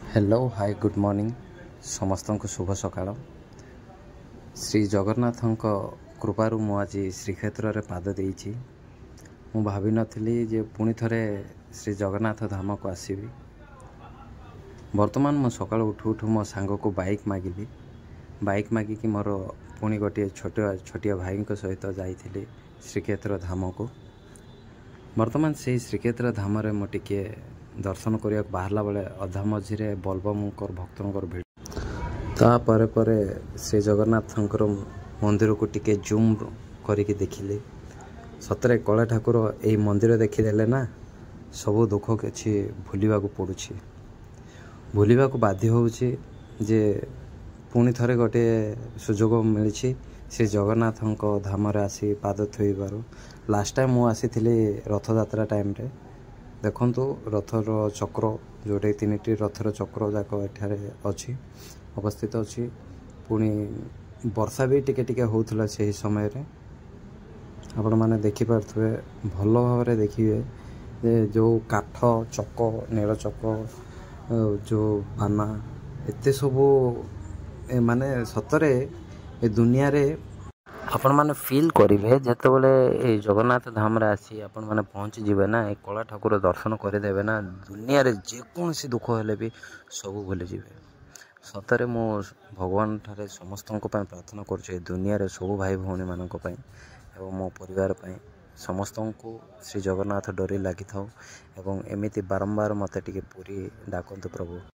Hello hi good morning समस्त को शुभ सकाळ। श्री जगन्नाथ कृपारू मु आज श्रीक्षेत्र में पाद देइछि। मु भावी नथिली जे पुणी थरे श्री जगन्नाथ धाम को आसीबी। वर्तमान मु सकाळ उठू उठू मो सांग को बाइक मागिली। बाइक मागिकी मोर पुणी गोटे छोटिया भाई सहित जाइथिली श्रीक्षेत्र धाम को। वर्तमान से श्रीक्षेत्र धाम रे मो टिके दर्शन करिया बाहरला बेले अधा मझिरे बलबमकर भक्तों भीड़ तापर पर श्री जगन्नाथ मंदिर को टिके जूम करके देखिले। सतरे कला ठाकुर यही मंदिर देखीदेले ना सबू दुख किसी भूलवा पड़ुछि, भूलवा बाध्य होउछि जे पुणी थरे गोटे सुजोग मिली श्री जगन्नाथ धाम रे आसी पाद थोइबार। लास्ट टाइम मु आसी रथ यात्रा टाइम रे देखंतु रथर चक्र जोटे तीन रथर चक्र जाक एठारे अच्छी अवस्थित अच्छी। पुणी वर्षा भी टिके टिके होउथला से समय रे आपण माने देखि पारथुवे भल भाव देखिए जो काठ चक नील चक जो बाना एते सबू माने सतरे ए दुनिया रे आपण माने फील करेंगे जिते जगन्नाथ धाम रे आसी आपण माने पहुँची जीवे ना ए कला ठाकुर दर्शन करदेवे ना दुनिया रे जेकोसी दुख हेले भी सब भूली जीवे। सतरे मो भगवान ठारे समस्त प्रार्थना कर दुनिया रे सब भाई भौणी मानक पई एवं मो परिवार पई समस्त को श्री जगन्नाथ डोरी लगी था एवं एमिति बारंबार मते टिके पूरी डाकंतु प्रभु।